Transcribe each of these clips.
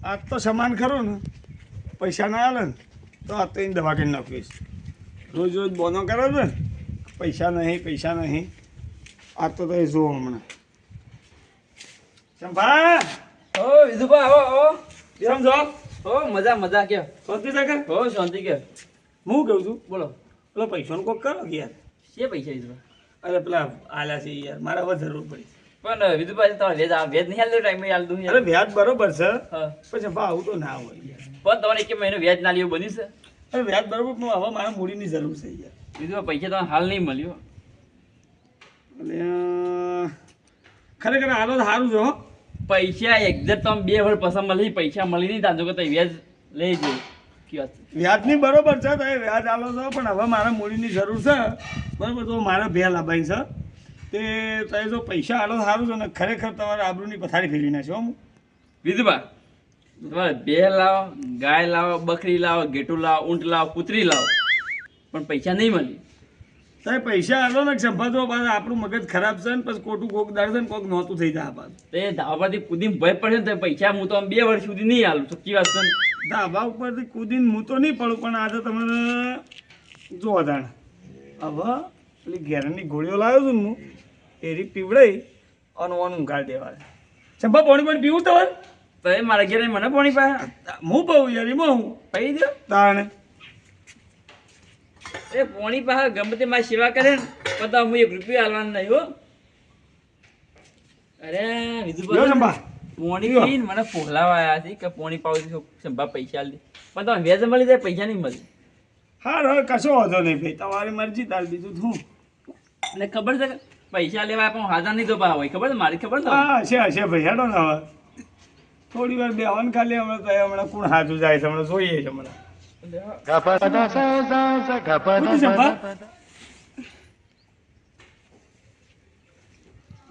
આજ તો સામાન ખરો ને પૈસા ના આવે ને તો આ તો દવા કરી નાખીશ. રોજ રોજ બોનો કરે છે ને પૈસા નહીં આ તો જુઓ હમણાં સંભા ઓ વિધુભા આવો આવો સમજો ઓ મજા કે શાંતિ શકે ઓ શાંતિ કે હું કહું છું બોલો પેલો પૈસાનો કોક કરો કે યાર. છે પૈસા વિધુભા અરે પેલા આલ્યા છે યાર મારે હવે જરૂર પડી. પણ વિધુભા તમારે વેજ નહીં હાલતું ટાઈમે હાલતું અરે વ્યાજ બરોબર છે હા પછી ભાવ આવું તો ના હોય યાર. પણ તમારે એક મહિનો વ્યાજ ના લેવું બન્યું છે અરે વ્યાજ બરોબર પણ હવે મારે મૂડીની જરૂર છે યાર. વિધુભા પૈસા તમને હાલ નહીં મળ્યો અને ખરેખર હાલો સારું છે હો. પૈસા એક્ઝેક્ટ તમે 2 વર્ષ પસંદ મળી પૈસા મળી નહીં તાજો કે તમે વ્યાજ લઈ જજો કી વાત વ્યાજની બરોબર છે તો એ વ્યાજ આલો છો પણ હવે મારે મૂડીની જરૂર છે બરાબર તો મારે બે લાભાઈ છે તે તમે જો પૈસા આલો સારું છે ને ખરેખર તમારે આબરૂની પથારી ફેરવી નાખ્યો હું. વિધુભા તમારે બે લાવો ગાય લાવો બકરી લાવો ઘેટું લાવો ઊંટ લાવો કૂતરી લાવો પણ પૈસા નહીં મળી તમે પૈસા આલો ને સંભાળો પાછું આપણું મગજ ખરાબ છે ને પછી ખોટું કોક દાડ છે ને કોક નહોતું થઈ જાય પાછું. તે ધાબા પરથી કૂદીને ભય પડે ને તો પૈસા હું તો આમ 2 વર્ષ સુધી નહીં હાલું સચ્ચી વાત છે ને. ધાબા ઉપરથી કૂદીને હું તો નહીં પડું પણ આજે તમારે જો જાણ હવે પેલી ઘેરની ગોળીઓ લાવ્યો છું ને હું એરી પીવડાઈ અને ઓનું કાઢી દેવા ચંપા પાણી પીવું તમારે તો એ મારા ઘેર મને પાણી પાયા હું પાઉં યાર એમાં હું પી દો તાણે એ પાણી પાયા ગમે તે મારી સેવા કરે ને બધા હું 1 રૂપિયો હાલવાનું નહીં હો. અરે લ્યો વિધુભા ચંપા પાણી પીને મને ફોલાવા આવ્યા છે કે પાણી પાવું સંભા પૈસા આલી પણ તમે વ્યાજ મળી જાય પૈસા નહીં મળે હા હવે કશો વાંધો નહીં ભાઈ તમારી મરજી તાર બીજું શું. અને ખબર છે કે પૈસા લેવા પણ હાજર નહીં તો પા હોય ખબર છે મારી ખબર છે હા હશે ભાઈ હેડો ને હવે થોડી વાર બેહવાનું ખાલી હમણાં તો હમણાં કોણ હાજુ જાય છે હમણાં જોઈએ છે હમણાં કુદી ચંપા?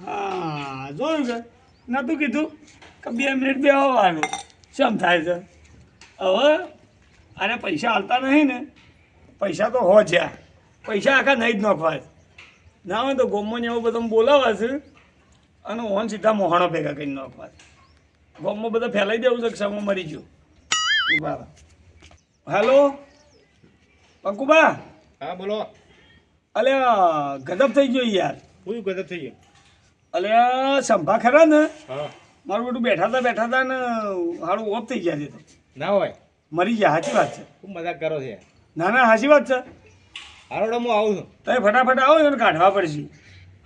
હા જોયું કે નતું કીધું કે 2 મિનિટ બેહવાનું શેમ થાય છે હવે આને પૈસા હાલતા નહીં ને પૈસા તો હો જ્યાં પૈસા આખા નહીં જ નોખવા ના હોય તો ગોમમાં ને એવું બધું બોલાવા છે અને ઓન સીધા મોહણો ભેગા કરીને નોખવા ગોમમાં બધા ફેલાઈ દેવું છે કે સમો મરી ગયો ઉભા હેલો પંકુબા હા બોલો. અલે ગજબ થઈ ગયો યાર. શું ગજબ થઈ ગયો? અલે સંભા ખરા ને હા મારું બધું બેઠા હતા ને હારું ઓફ થઈ ગયા છે તો ના હોય મરી ગયા સાચી વાત છે. શું મજાક કરો છે? ના ના સાચી વાત છે. હારોડો હું આવું છું. તમે ફટાફટ આવો એને કાઢવા પડશે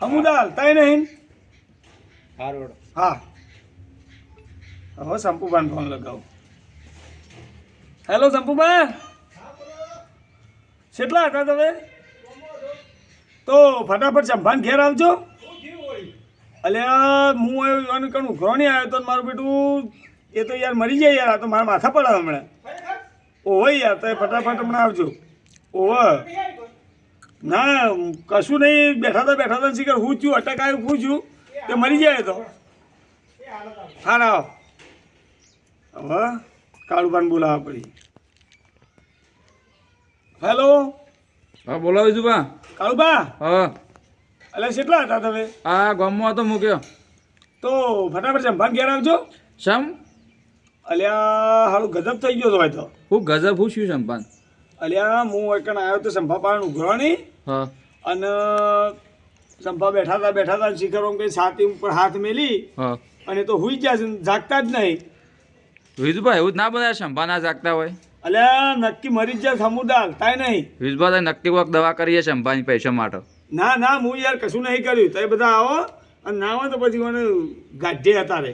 હમુદાલ તય નહીં. હારોડો. હા હવે શંપુબાને ફોન લગાવો. હેલો શંપુબા કેટલા હતા તમે તો ફટાફટ સંભાન ઘેર આવજો. અલ્યા હું આવ્યો અને કણ ઉઘરો નહીં આવ્યો તો મારું બેટું એ તો યાર મરી જાય યાર આ તો મારા માથા પડે હમણાં. ઓહો યાર તો ફટાફટ હમણાં આવજો. ઓહો ના કશું નહીં બેઠા હતા શીખર હું થયું અટક આવ્યું હું થયું તે મરી જાય તો હા ના હવે કાળુબાન બોલાવવા પડી. હેલો હા બોલો વિધુભા કાળુબા હા એટલે કેટલા હતા તમે આ ગામમાં હતો મૂક્યો તો ફટાફટ સંભાન ઘેર આવજો. શમ અલ્યા હારું ગજબ થઈ ગયો તો હોય તો હું ગજબ હું શું સંપાન અલ્યા હું એકણ આવ્યો તો સંભા પાણ ઉઘરો નહીં હા અને સંભા બેઠા હતા શિખરો કંઈ છાતી ઉપર હાથ મેલી હા અને તો હુઈ ગયા છે જાગતા જ નહીં. વિધુભા એવું જ ના બધા સંભા ના જાગતા હોય અલ્યા નક્કી મરી જ જાય સમુદાર તાય નહીં. વિધુભા નક્કી વખત દવા કરીએ સંભાની પૈસા માટે ના ના હું યાર કશું નહીં કર્યું તમે બધા આવો અને ના હોય તો પછી મને ગાઢે હતા રે.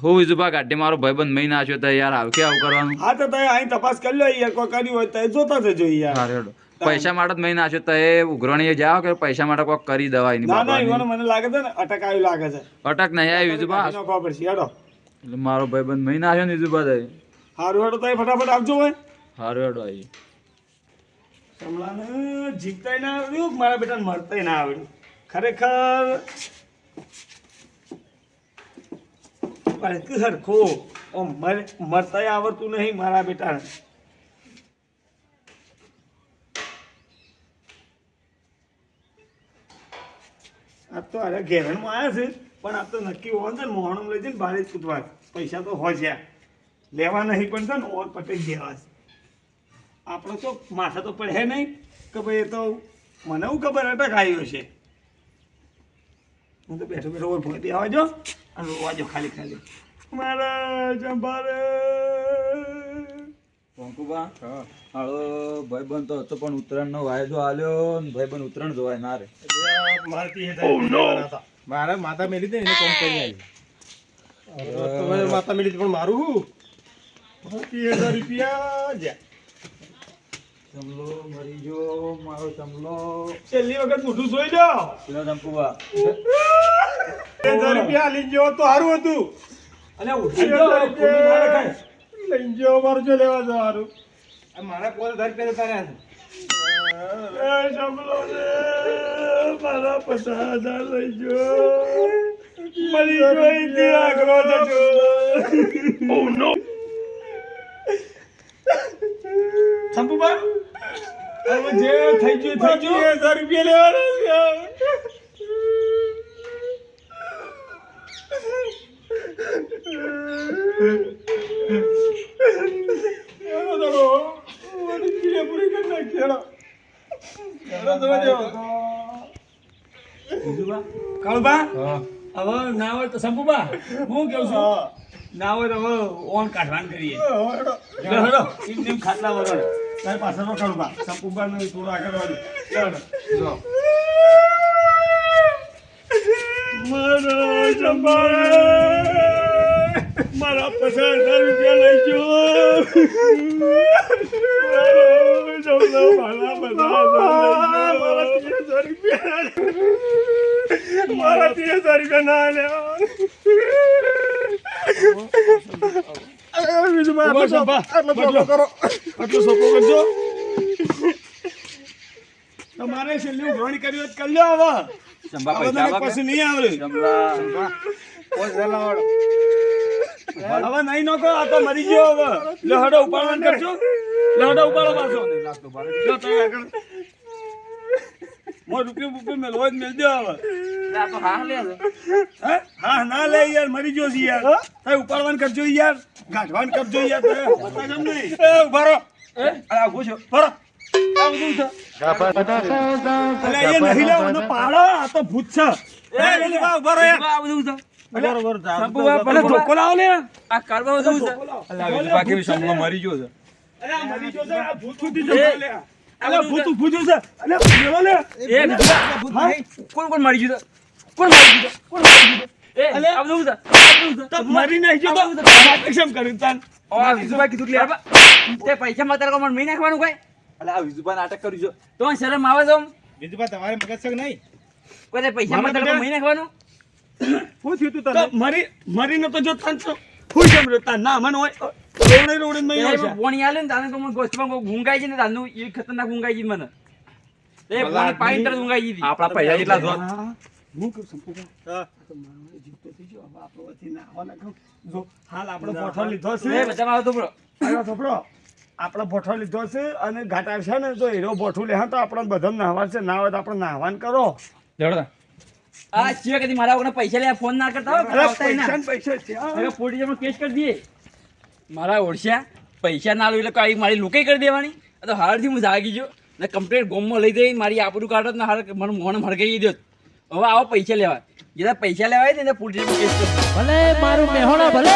હું વિધુભા ગાડી મારો ભાઈબંધ મહી નાખ્યો તો યાર આવ કે આવું કરવાનું હા તો તમે અહીં તપાસ કરી લો યાર કોઈ કર્યું હોય તો જોતા થજો યાર. હા રેડો પૈસા માટે જ મહી નાખ્યો તો એ ઉઘરણી જાઓ કે પૈસા માટે કોઈક કરી દવાય નહીં ના ના બાપા ઈવાનો મને લાગે છે ને અટક આવ્યું લાગે છે. અટક નહીં આવી વિધુભા નોખવા પડશે હેડો. એટલે મારો ભાઈબંધ મહી નાખ્યો ને વિધુભા થાય હારું હેડો તમે ફટાફટ આવજો હોય. હારું હેડો આવી કમલાને જીતતાય ના આવડ્યું મારા બેટાને મરતાય ના આવડ્યું ખરેખર સરખો મરતાય આવડતું નહીં મારા બેટાને. આ તો અરે ઘેરણમાં આવ્યા છે પણ આ તો નક્કી હોવા છે ને મોહણમ લઈ જઈને બારે જ કૂદવા પૈસા તો હોય છે. લેવા નહીં પણ છે ને ઓર પટાઈ દેવા છે આપણો તો માથા તો પડે નહીં કે ભાઈ એ તો મને એવું ખબર અટક આવ્યો છે હું તો બેઠો બેઠો ઓર ભોય બેવા જો અને રોવા ખાલી ખાલી મારા ચંપારે પંકુબા હાલો ભાઈબંધ તો હતો પણ ઉત્તરાયણનો વાયદો આલ્યો ને ભાઈબંધ ઉત્તરાયણ જોવાય ના રે મારે માતા મેલી હતી ને એને કોમ કરી આવી માતા મેલી હતી પણ મારું શું 30,000 રૂપિયા જ્યાં ચમલો મરી ગયો મારો ચમલો છેલ્લી વખત મોઢું જોઈ લો પેલો ચંપુબા 30,000 રૂપિયા લઈ ગયો તો સારું હતું અને ઉઠી ગયો લઈ ગયો મારું જો લેવા જવાનું મારા કોલ ઘર પેલા તાર્યા છે એ જમલો રે મારા 50,000 લઈ ગયો મરી ગયો ઈથી આગળ જજો ઓ નો સંપુબા હવે જે થઈ ગયું 30,000 રૂપિયા લેવાના કાળુબા હવે ના હોય તો સંપુબા હું કેવું છું ના હોય તો હવે ઓન કાઢવાન કરીએ હેડો એમ ખાટલા વગર તારી પાસે નો કાળુબા સંપુબા ને થોડું આગળ વાળું મારા ચંપા મારા 50,000 રૂપિયા લઈ ગયો મારા 30,000 રૂપિયા મારા 30,000 રૂપિયા ના લેવા તમારે છેલ્લી ઉઘરાણી કરી હોત કરી લો હવે ચંપા હવે પૈસા તને પછી નહીં આવડે ચંપલા હવે નહીં નોકો આ તો મરી ગયો હવે લહડો ઉપાડવાનું કરજો લહડો ઉપાડો પાછો જો તમે આગળ મો રૂપિયો મેલવો જ મેલ દો હવે આ તો હા લે છે. હે હા ના લે યાર મરી ગયો છે યાર તમે ઉપાડવાનું કરજો યાર ગાંઠવાનું કરજો યાર તમે બતા જમ નહીં એ ઉભા રહો આ ઉભો છો બરો આ બધું છે અલે એ નહીં લેવાનો પાડો આ તો ભૂત છે એ ઉભા રહો યાર આ બધું છે. બરોબર સંપુબા અલે ધોકો લાવો લે આ કારવા બધું છે. બાકી ચમલો મરી ગયો છે અરે આ મરી ગયો છે આ ભૂત સુધી છે લે અલે ભૂત ઊભું છે અલે લેવો લે એ કોણ કોણ મરી ગયું છે? કોણ મરી ગયું છે? કોણ મરી ગયું છે? એ અલે, આ બધું છે. આ બધું છે. તો મરી નહીં ગયો તો કેમ કર્યું તાન આ વિજુભાઈ કીધું કે લે આબા. તે પૈસા માં તારે કોણ મહી નાખવાનું કોઈ અલે આ વિજુબા નાટક કર્યું છે તો શરમ આવે છે આમ? બીજું તમારે મગજ છે કે નહીં કોઈ તે પૈસા માં તારે મહી નાખવાનું શું થયું તું તો તને મરીને તો જો તાન તો ફૂલ કેમ રહેતા ના મન હોય રોડે રોડે મય એ છે પોણી આલે ને તાને તો મને ગોસ્તમાં કોઈ ગુંગાઈ છે ને તાનું એ ખતરનાક ગુંગાઈ છે મને એ પોણી પાણી તરત ગુંગાઈ ગઈ હતી. આપણા પૈસા એટલા જો હું કહું સંપૂર્ણ હા. તો મારો જીવતો થઈ ગયો હવે આપણો વચ્ચે ના આવવાના કહું જો હાલ આપણો બોઠો લીધો એ છે બધામાં આવતો બરો આનો છોકરો આપણો બોઠો લીધો છે અને ઘાટા છે ને તો હીરો બોઠું લે તો આપણે બધા નાહવા છે ના હોય તો આપણે નાહવાન કરો આ ચિયો કદી મારા વગર પૈસા લે ફોન ના કરતા હો અરે આવતા ય ના. પૈસા ને પૈસા છે હા. હવે પોલીસ સ્ટેશનમાં કેસ કરી દઈએ મારા ઓળશ્યા પૈસા ના આલું એટલે કાંઈ મારી લુકાઈ કરી દેવાની આ તો હારથી હું જાગી ગયો ને કમ્પ્લેટ ગોમમાં લઈ જઈ મારી આબરૂ કાઢત ને હાર મને મોને મરગાઈ દો હવે આવો પૈસા લેવા જેના પૈસા લેવાય ને એને પોલીસ સ્ટેશનમાં કેસ કરી ભલે મારું મેહોણા ભલે